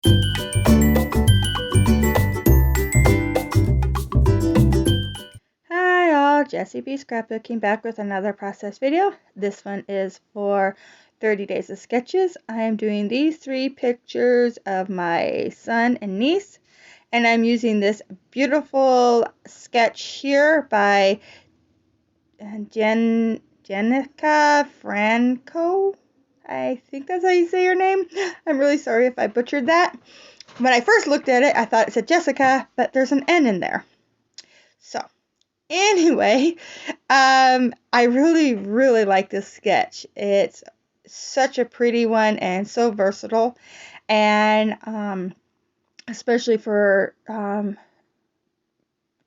Hi all, Jessie B Scrapbooking back with another process video. This one is for 30 Days of Sketches. I am doing these 3 pictures of my son and niece, and I'm using this beautiful sketch here by Jenica Franco. I think that's how you say your name. I'm really sorry if I butchered that. When I first looked at it, I thought it said Jessica, but there's an N in there. So anyway, I really like this sketch. It's such a pretty one and so versatile, and especially for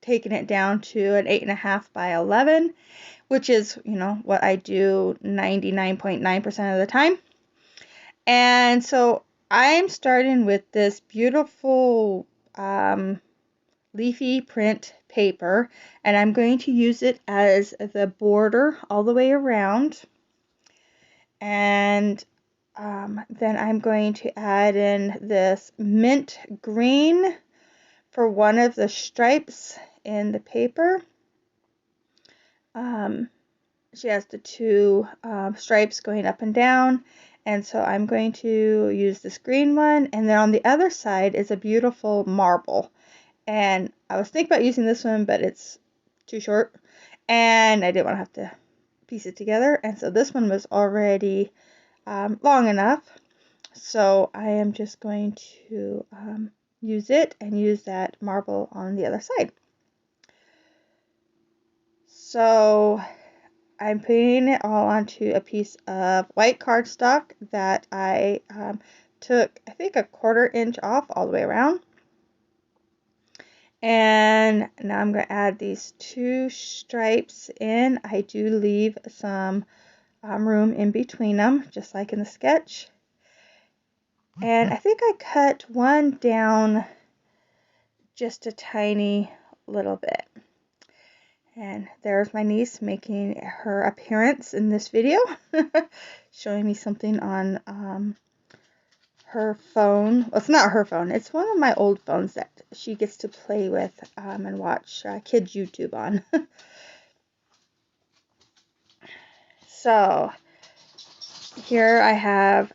taking it down to an 8.5 by 11, which is, what I do 99.9% of the time. And so I'm starting with this beautiful leafy print paper, and I'm going to use it as the border all the way around. And then I'm going to add in this mint green for one of the stripes in the paper. She has the 2 stripes going up and down, and so I'm going to use this green one, and then on the other side is a beautiful marble. And I was thinking about using this one, but it's too short, and I didn't want to have to piece it together. And so this one was already long enough. So I am just going to use it and use that marble on the other side. So I'm putting it all onto a piece of white cardstock that I took, I think, a 1/4 inch off all the way around. And now I'm going to add these 2 stripes in. I do leave some room in between them, just like in the sketch. And I think I cut one down just a tiny little bit. And there's my niece making her appearance in this video, showing me something on her phone. Well, it's not her phone. It's one of my old phones that she gets to play with and watch kids YouTube on. So here I have,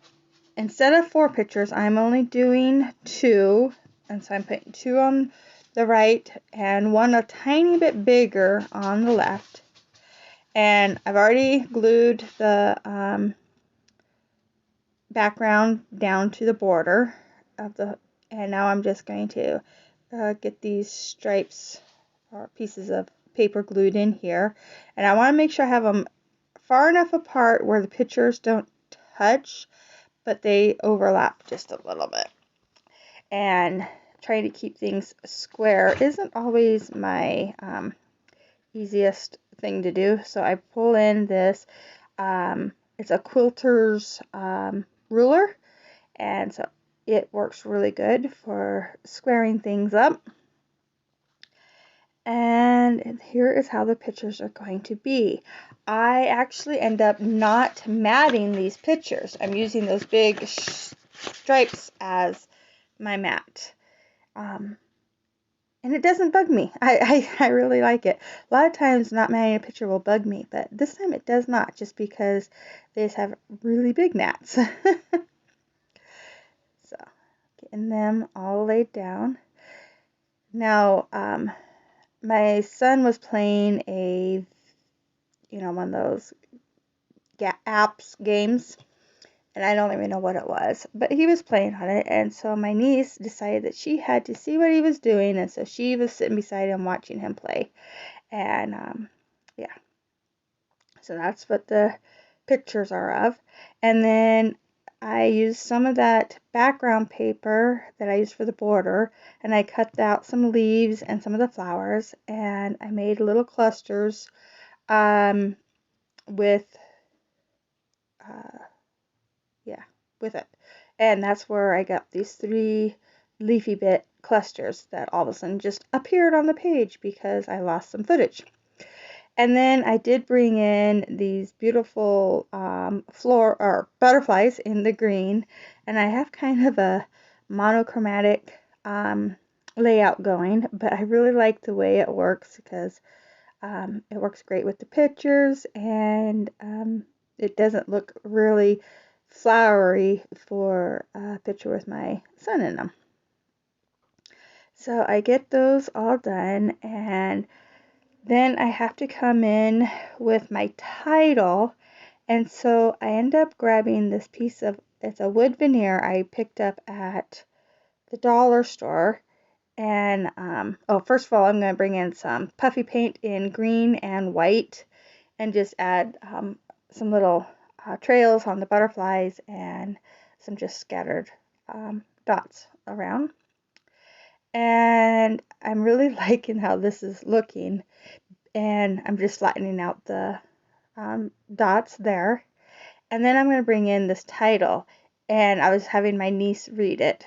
instead of 4 pictures, I'm only doing 2. And so I'm putting 2 on the right and 1 a tiny bit bigger on the left. And I've already glued the background down to the border of the, and now I'm just going to get these stripes or pieces of paper glued in here, and I want to make sure I have them far enough apart where the pictures don't touch, but they overlap just a little bit. And trying to keep things square isn't always my easiest thing to do, so I pull in this it's a quilter's ruler, and so it works really good for squaring things up. And here is how the pictures are going to be. I actually end up not matting these pictures. I'm using those big stripes as my mat. And it doesn't bug me. I really like it. A lot of times not matting a picture will bug me, but this time it does not, just because they just have really big mats. So, getting them all laid down. Now, my son was playing a, one of those games, and I don't even know what it was, but he was playing on it, and so my niece decided that she had to see what he was doing, and so she was sitting beside him watching him play. And yeah, so that's what the pictures are of. And then I used some of that background paper that I used for the border, and I cut out some leaves and some of the flowers, and I made little clusters with with it. And that's where I got these 3 leafy bit clusters that all of a sudden just appeared on the page because I lost some footage. And then I did bring in these beautiful butterflies in the green, and I have kind of a monochromatic layout going, but I really like the way it works because it works great with the pictures, and it doesn't look really flowery for a picture with my son in them. So I get those all done, and then I have to come in with my title, and so I end up grabbing this piece of, it's a wood veneer I picked up at the dollar store. And oh, first of all, I'm going to bring in some puffy paint in green and white and just add some little trails on the butterflies and some just scattered dots around. And I'm really liking how this is looking, and I'm just flattening out the dots there. And then I'm going to bring in this title, and I was having my niece read it,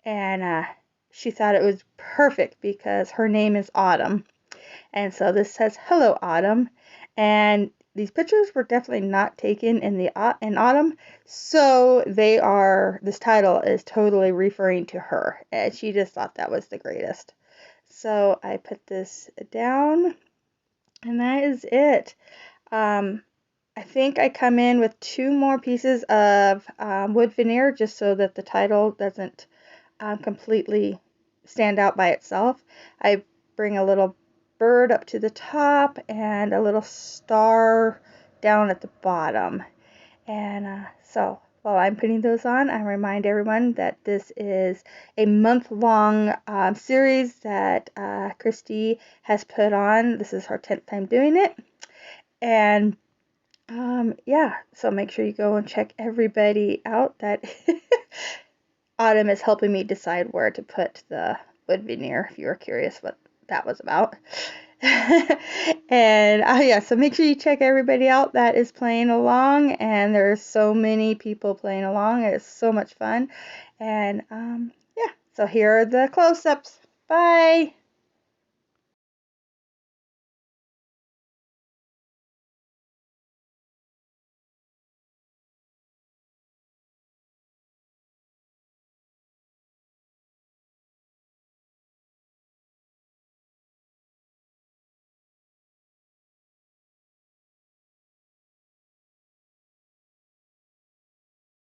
and she thought it was perfect because her name is Autumn. And so this says, "Hello, Autumn." And these pictures were definitely not taken in autumn, so this title is totally referring to her, and she just thought that was the greatest. So I put this down, and that is it. I think I come in with 2 more pieces of wood veneer just so that the title doesn't completely stand out by itself. I bring a little bird up to the top and a little star down at the bottom. And so while I'm putting those on, I remind everyone that this is a month-long series that Christy has put on. This is her 10th time doing it. And yeah, so make sure you go and check everybody out. That Autumn is helping me decide where to put the wood veneer, if you were curious what that was about. And yeah, so make sure you check everybody out that is playing along, and there's so many people playing along. It's so much fun. And yeah, so here are the close-ups. Bye.